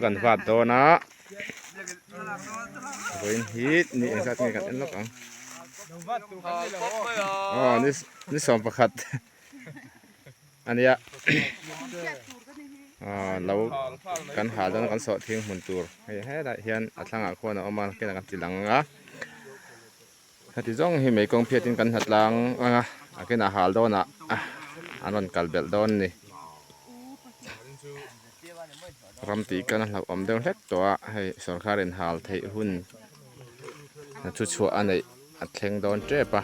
กันฟาดโตนะเว้นฮีทนี่เองสักนี่กันเอ็นล็อกอ่ะอ๋อนี่สองประคัดอันนี้เรากันหาแล้วกันสอดทิ้งหุ่นตัวให้ได้เฮียนอัดลังอาคนเอามาเกี่ยกันทีหลังอ่ะถ้าที่จ้องให้ไม่กองเพียรกันหัดลังอ่ะเกี่ยนอาหารโดนอ่ะอันนั้นกัลเบลโดนนี่รำตีกันเราอมเดินเล็กตัวให้สอนข้าเรียนหาลเทหุ่นชุดชัวอันนี้อัดเข่งโดนเจ็บปะ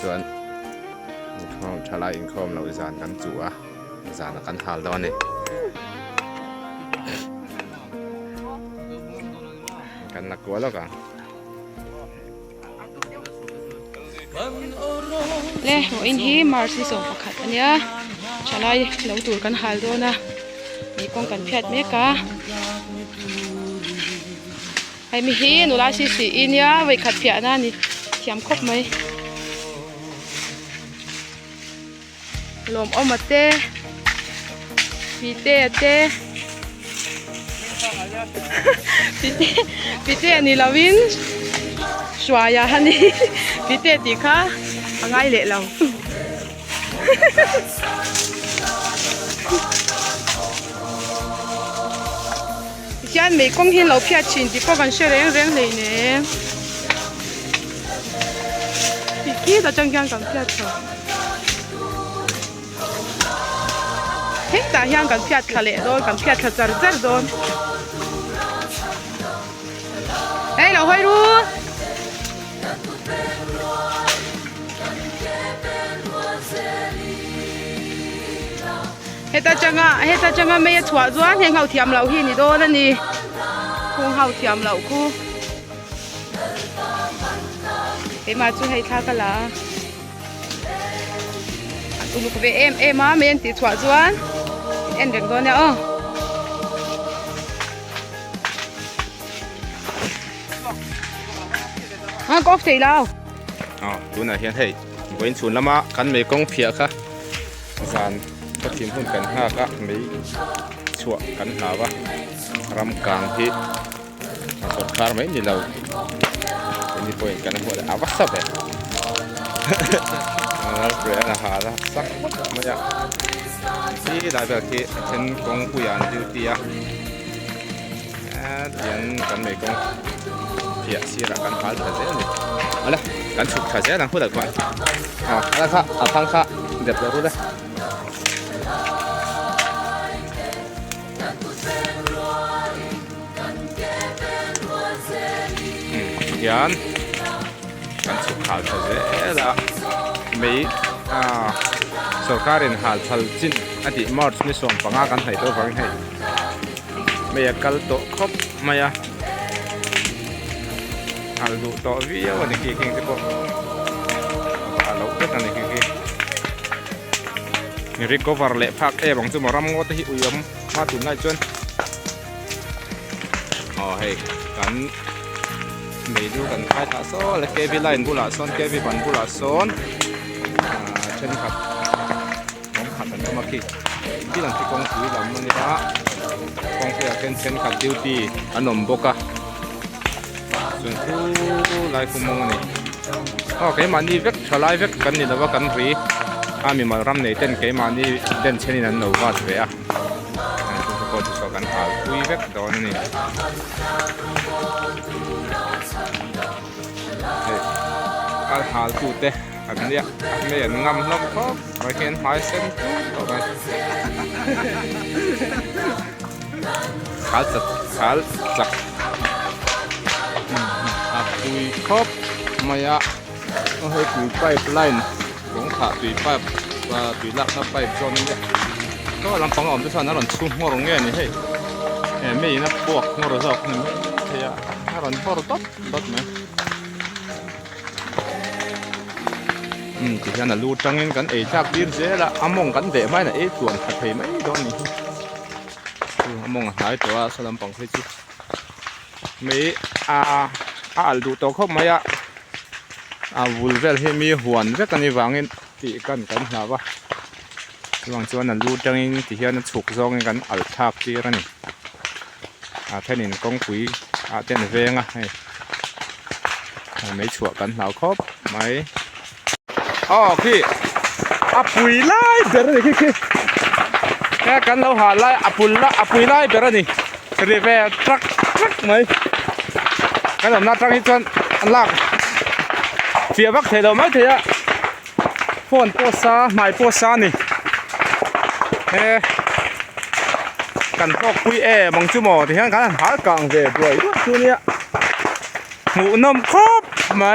ส่วนเขาทลายอินคอมเราจานกันจั่วจานกันหาลโดนนี่กันนักกลัวแล้วกันเล่หัวอินฮีมาร์ซีส่งประคัดอันเนี้ยทลายเราตูดกันหาลโดนนะมีกองกันเพียดเมกะไอ้มีฮีหนูลาสีอินเนี้ยไว้ขัดเพียนะนี่เทียมครบไหมลมอมาเต้ปีเต้ปีเต้นี่ลาวินสวายาฮันนี่ปีเต้ตีค่ะง่ายเละเรา现在没工钱老撇钱，这个干些人来呢。自己都正经干撇钱，嘿，大乡干撇钱嘞，都干撇钱真多。哎，老灰路。เฮตาจังไม่ถั่วจ้วนเฮงเขาเทียมเราที่นี่โดนนั่นนี่คงเขาเทียมเราคู่เอ็มาช่วยให้ท่ากันละอุลุกเวเอ็มมาเมนติถั่วจ้วนเอ็นเด็กโดนเนี่ยก็ฟตีแล้วดูหน่อยเฮียนให้เว้นชุนละมากันไม่กงเพียค่ะอาจารย์ก็ทีมหุ่นกันห้าก็ไม่ชั่วกันหาวะรำกลางที่สดคาร์ไม่นี่เราเป็นที่ป่วยกันหัวเลยอาวัสับเลยเราเปลี่ยนอาหารละสักมาจากที่ได้แบบที่เช่นกองผู้ยานดิวตี้อะเรียนกันไม่กงเพียสีระกันหาถ่ายเส้นนี่อะไรกันฉุกถ่ายเส้นนะพูดแต่ก่อนอะไรค่ะฟังค่ะเด็ดเลยรู้เลยyan kan su khal thaje la mei sarkarin hal thal chin ati march ni som panga kan thai to bang hai mei kal to khop maya al du to vi ya ni ki king te ko alo te tan ni ki ni recover le phak e bang chu maram ngo te hi uyam ma tun lai chon hei kanไม่ดูกันใครตาซ้อนและเกวิไลน์บุลาซ้อนเกวิบันบุลาซ้อนเช่นครับผมขัดกันมาคิดที่หลังที่กองคุยลำมันนี่ละกองคุยกันเช่นขัดดิวตี้อันนมบกะส่วนผู้ไล่คุมงนี่เกมันนี่เวกชลายเวกกันนี่แล้วว่ากันรีมีมารำในเต้นเกมันนี่เด่นเช่นนั้นหนูว่าเสียก็จะสอนกันหาคุยเวกตอนนี้การหาจุดเตะอันนี้ไม่เห็นงำน้ำก็ไม่เห็นหายเส้นต่อไปขาจัดคุยครบมายะให้คุยไปไล่หลงขาตุยไปตุยลักนับไปจนเนี่ยก็ลำปังอมจะสอนนั่นหล่อนชุ่มหัวลงเงี้ยนี่เฮ้ยไม่นับพวกหัวเราะนี่เฮียน่าหล่อนพอเราต๊ดไหมที่ฉันน่ะรู้จังกันจากดินเสียละมองกันเดะไม่น่ะส่วนขัดเพไม่โดนนี่มองหายตัวสลัมปังเพชิมีดูตัวเข้ามาอะวุ้นเวลให้มีหวนเวกันนี่วางเงินตีกันหนาว่าหวังส่วนน่ะรู้จังที่ฉันฉุกซองกันอัลทักที่นั่นนี่ แท่นินกองปุ๋ยเต้นเวงให้ไม่ฉวกันเหล่าครบไหมพี่ปุ๋ยไล่เดี๋ยวนี่แค่กันเราหาไล่ปุ๋ยไล่เดี๋ยวนี่เรียกว่าทรัคไหมกันเราหน้าทรัคที่ชนลากเสียบักเถียวไหมเถียฝนปวดซาหมายปวดซานี่กันพวกคุยบางชั่วโมงที่งั้นกันหากลางเว็บด้วยตัวเนี้ยหูนมครบไหม